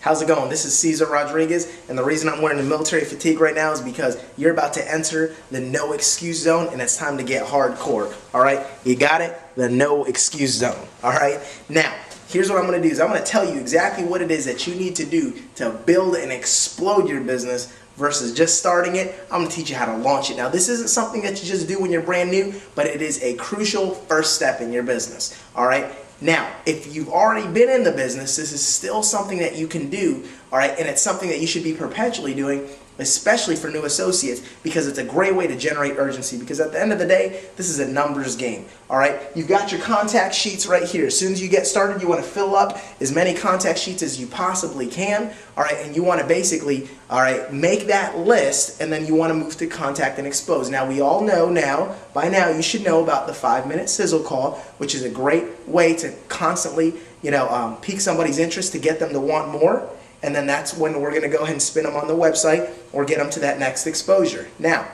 How's it going? This is Cesar Rodriguez, and the reason I'm wearing the military fatigue right now is because you're about to enter the no excuse zone, and it's time to get hardcore. All right, you got it? The no excuse zone. All right. Now, here's what I'm going to do: is I'm going to tell you exactly what it is that you need to do to build and explode your business versus just starting it. I'm going to teach you how to launch it. Now, this isn't something that you just do when you're brand new, but it is a crucial first step in your business. All right. Now, if you've already been in the business, this is still something that you can do, all right, and it's something that you should be perpetually doing, especially for new associates, because it's a great way to generate urgency, because at the end of the day, this is a numbers game, all right? You've got your contact sheets right here. As soon as you get started, you want to fill up as many contact sheets as you possibly can, all right, and you want to basically, all right, make that list, and then you want to move to contact and expose. Now, we all know now, by now, you should know about the 5-minute sizzle call, which is a great way to constantly, pique somebody's interest to get them to want more. And then that's when we're going to go ahead and spin them on the website or get them to that next exposure. Now,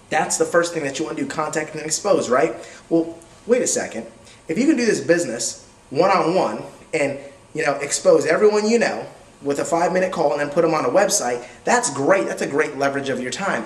that's the first thing that you want to do, contact and expose, right? Well, wait a second. If you can do this business one-on-one and, expose everyone you know with a 5-minute call and then put them on a website, that's great. That's a great leverage of your time.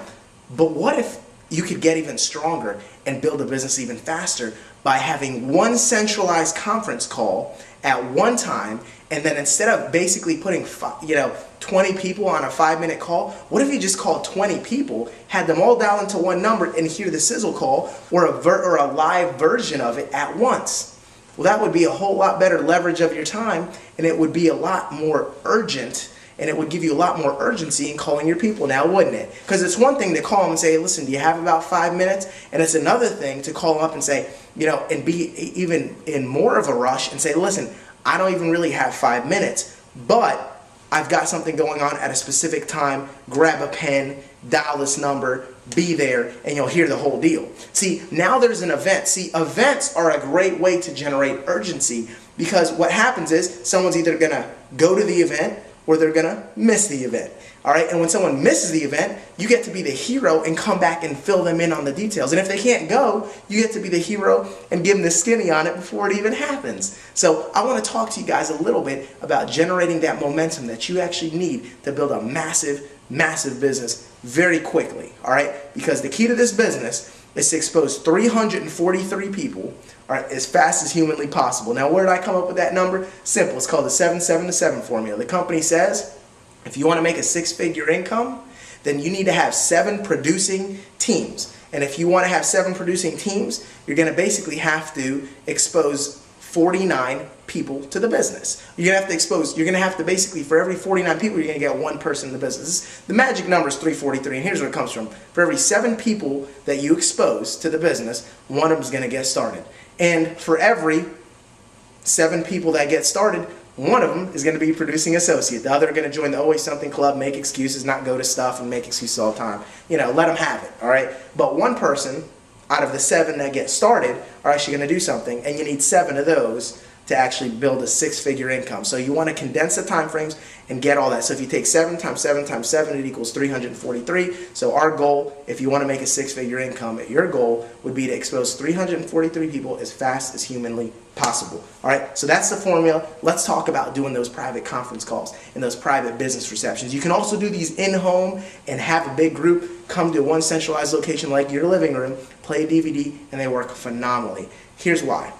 But what if you could get even stronger and build a business even faster by having one centralized conference call at one time, and then instead of basically putting 20 people on a 5-minute call, what if you just called 20 people, had them all dial into one number and hear the sizzle call or a live version of it at once? Well, that would be a whole lot better leverage of your time, and it would be a lot more urgent, and it would give you a lot more urgency in calling your people now, wouldn't it? Because it's one thing to call them and say, hey, listen, do you have about 5 minutes? And it's another thing to call them up and say, and be even in more of a rush and say, listen, I don't even really have 5 minutes, but I've got something going on at a specific time. Grab a pen, dial this number, be there, and you'll hear the whole deal. See, now there's an event. See, events are a great way to generate urgency, because what happens is someone's either going to go to the event or they're going to miss the event. All right, and when someone misses the event, you get to be the hero and come back and fill them in on the details. And if they can't go, you get to be the hero and give them the skinny on it before it even happens. So I want to talk to you guys a little bit about generating that momentum that you actually need to build a massive, massive business very quickly. All right, because the key to this business is to expose 343 people, all right, as fast as humanly possible. Now, where did I come up with that number? Simple. It's called the 7-7-7 formula. The company says, if you want to make a 6-figure income, then you need to have 7 producing teams. And if you want to have 7 producing teams, you're going to basically have to expose 49 people to the business. You're going to have to basically, for every 49 people, you're going to get 1 person in the business. The magic number is 343, and here's where it comes from. For every 7 people that you expose to the business, 1 of them is going to get started. And for every 7 people that get started, 1 of them is going to be producing associate. The other are going to join the Always Something Club, make excuses, not go to stuff, and make excuses all the time. Let them have it, all right? But 1 person out of the 7 that get started are actually going to do something, and you need 7 of those to actually build a 6-figure income. So you want to condense the time frames and get all that. So if you take 7 times 7 times 7, it equals 343. So our goal, if you want to make a 6-figure income, your goal would be to expose 343 people as fast as humanly possible. All right, so that's the formula. Let's talk about doing those private conference calls and those private business receptions. You can also do these in-home and have a big group come to one centralized location like your living room, play a DVD, and they work phenomenally. Here's why.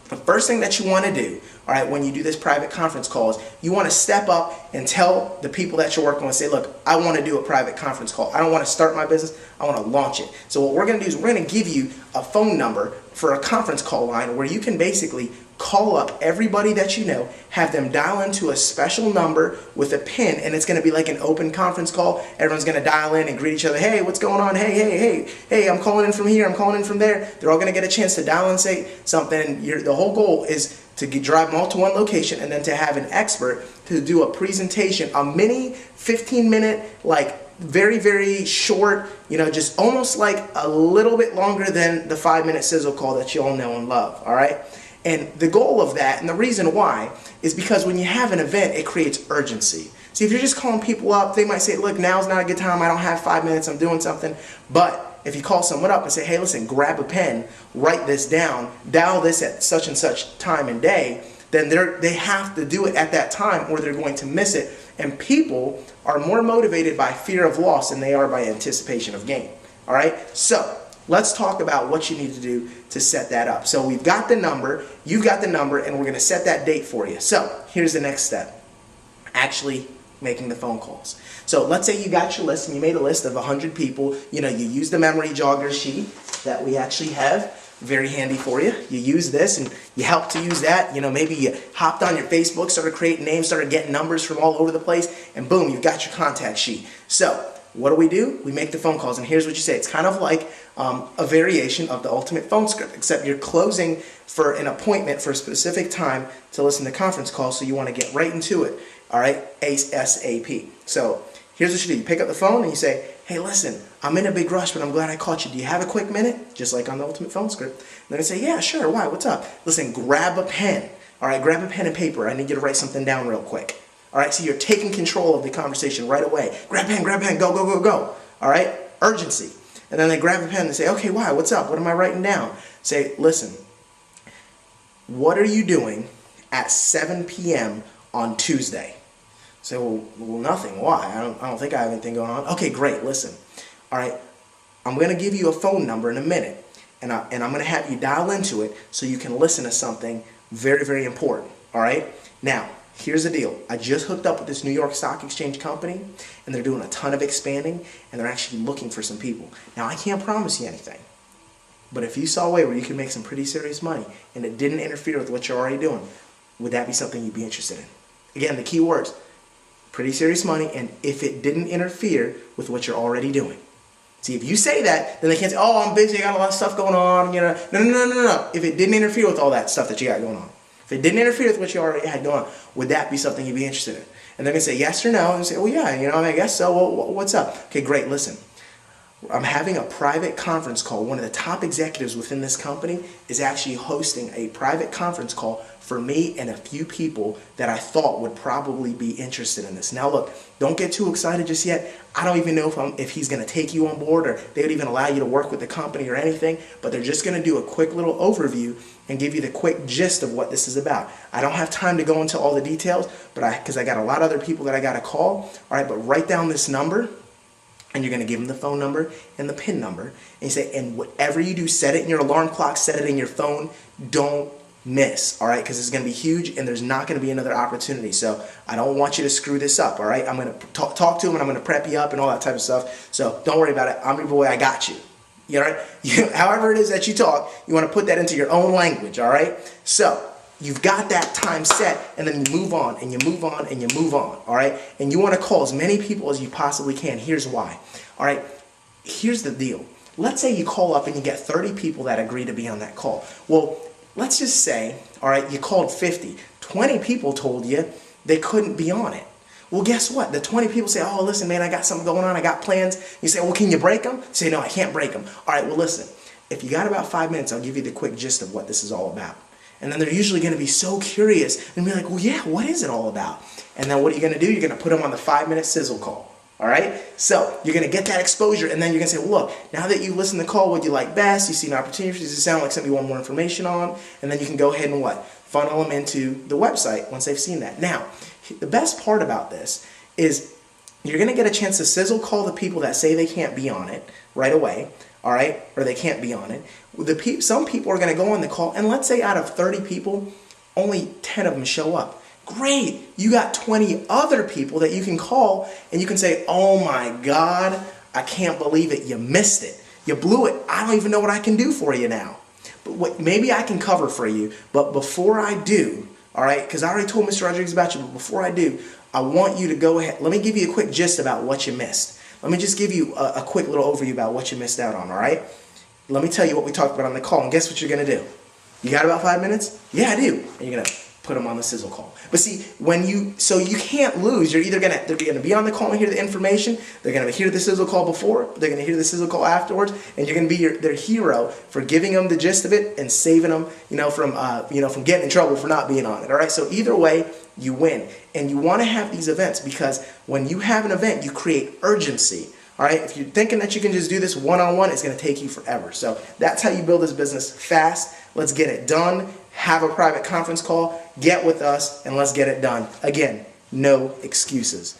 The first thing that you want to do, all right, when you do this private conference call is you want to step up and tell the people that you're working with, say, look, I want to do a private conference call. I don't want to start my business. I want to launch it. So what we're going to do is we're going to give you a phone number for a conference call line where you can basically call up everybody that you know, have them dial into a special number with a pin, and it's going to be like an open conference call. Everyone's going to dial in and greet each other. Hey, what's going on? Hey, I'm calling in from here. I'm calling in from there. They're all going to get a chance to dial and say something. The whole goal is to drive them all to one location and then to have an expert to do a presentation, a mini 15-minute, like very, very short, just almost like a little bit longer than the 5-minute sizzle call that you all know and love, all right? And the goal of that, and the reason why, is because when you have an event, it creates urgency. See, if you're just calling people up, they might say, look, now's not a good time, I don't have 5 minutes, I'm doing something. But if you call someone up and say, hey, listen, grab a pen, write this down, dial this at such and such time and day, then they have to do it at that time or they're going to miss it. And people are more motivated by fear of loss than they are by anticipation of gain. All right, so let's talk about what you need to do to set that up. So we've got the number, you've got the number, and we're going to set that date for you. So here's the next step: actually making the phone calls. So let's say you got your list and you made a list of 100 people. You use the memory jogger sheet that we actually have. Very handy for you. You use this and you help to use that. Maybe you hopped on your Facebook, started creating names, started getting numbers from all over the place, and boom, you've got your contact sheet. So what do? We make the phone calls, and here's what you say. It's kind of like a variation of the ultimate phone script, except you're closing for an appointment for a specific time to listen to conference calls, so you want to get right into it, all right, ASAP. So here's what you do. You pick up the phone and you say, hey, listen, I'm in a big rush, but I'm glad I caught you. Do you have a quick minute? Just like on the ultimate phone script. And they're going to say, yeah, sure, why, what's up? Listen, grab a pen, all right, grab a pen and paper. I need you to write something down real quick. All right, so you're taking control of the conversation right away. Grab pen, go, go, go, go. All right, urgency. And then they grab a pen and say, okay, why, what's up? What am I writing down? Say, listen, what are you doing at 7 p.m. on Tuesday? Say, well, nothing. Why? I don't think I have anything going on. Okay, great. Listen. All right, I'm going to give you a phone number in a minute, and I'm going to have you dial into it so you can listen to something very, very important. All right? Now, here's the deal. I just hooked up with this New York Stock Exchange company, and they're doing a ton of expanding, and they're actually looking for some people. Now, I can't promise you anything, but if you saw a way where you can make some pretty serious money, and it didn't interfere with what you're already doing, would that be something you'd be interested in? Again, the key words: pretty serious money, and if it didn't interfere with what you're already doing. See, if you say that, then they can't say, oh, I'm busy, I got a lot of stuff going on. No. If it didn't interfere with all that stuff that you got going on, if it didn't interfere with what you already had going on, would that be something you'd be interested in? And they're going to say yes or no, and say, well, yeah, I guess so. Well, what's up? Okay, great, listen. I'm having a private conference call. One of the top executives within this company is actually hosting a private conference call for me and a few people that I thought would probably be interested in this. Now look, don't get too excited just yet. I don't even know if he's going to take you on board or they would even allow you to work with the company or anything, but they're just going to do a quick little overview and give you the quick gist of what this is about. I don't have time to go into all the details, but because I got a lot of other people that I got to call. All right, but write down this number. And you're going to give them the phone number and the PIN number. And you say, and whatever you do, set it in your alarm clock, set it in your phone. Don't miss, all right? Because it's going to be huge and there's not going to be another opportunity. So I don't want you to screw this up, all right? I'm going to talk to them and I'm going to prep you up and all that type of stuff. So don't worry about it. I'm your boy. I got you. You all right? However it is that you talk, you want to put that into your own language, all right? So you've got that time set, and then you move on, and you move on, and you move on, all right? And you want to call as many people as you possibly can. Here's why, all right? Here's the deal. Let's say you call up and you get 30 people that agree to be on that call. Well, let's just say, all right, you called 50. 20 people told you they couldn't be on it. Well, guess what? The 20 people say, oh, listen, man, I got something going on. I got plans. You say, well, can you break them? You say, no, I can't break them. All right, well, listen, if you got about 5 minutes, I'll give you the quick gist of what this is all about. And then they're usually going to be so curious and be like, well, yeah, what is it all about? And then what are you going to do? You're going to put them on the 5-minute sizzle call. All right? So you're going to get that exposure, and then you're going to say, well, look, now that you listen to the call, what do you like best? You see an opportunity. Does it sound like something you want more information on? And then you can go ahead and what? Funnel them into the website once they've seen that. Now, the best part about this is you're going to get a chance to sizzle call the people that say they can't be on it right away. All right, or they can't be on it. Some people are going to go on the call, and let's say out of 30 people, only 10 of them show up. Great, you got 20 other people that you can call, and you can say, oh my God, I can't believe it, you missed it. You blew it. I don't even know what I can do for you now. But maybe I can cover for you, but before I do, all right, because I already told Mr. Rodriguez about you, but before I do, I want you to go ahead. Let me give you a quick gist about what you missed. Let me just give you a quick little overview about what you missed out on, all right? Let me tell you what we talked about on the call, and guess what you're going to do? You got about 5 minutes? Yeah, I do. And you're going to put them on the sizzle call. But see, so you can't lose. They're going to be on the call and hear the information. They're going to hear the sizzle call before. They're going to hear the sizzle call afterwards, and you're going to be their hero for giving them the gist of it and saving them, from getting in trouble for not being on it. All right. So either way, you win, and you want to have these events because when you have an event, you create urgency. All right. If you're thinking that you can just do this one-on-one, it's going to take you forever. So that's how you build this business fast. Let's get it done. have a private conference call, get with us, and let's get it done. Again, no excuses.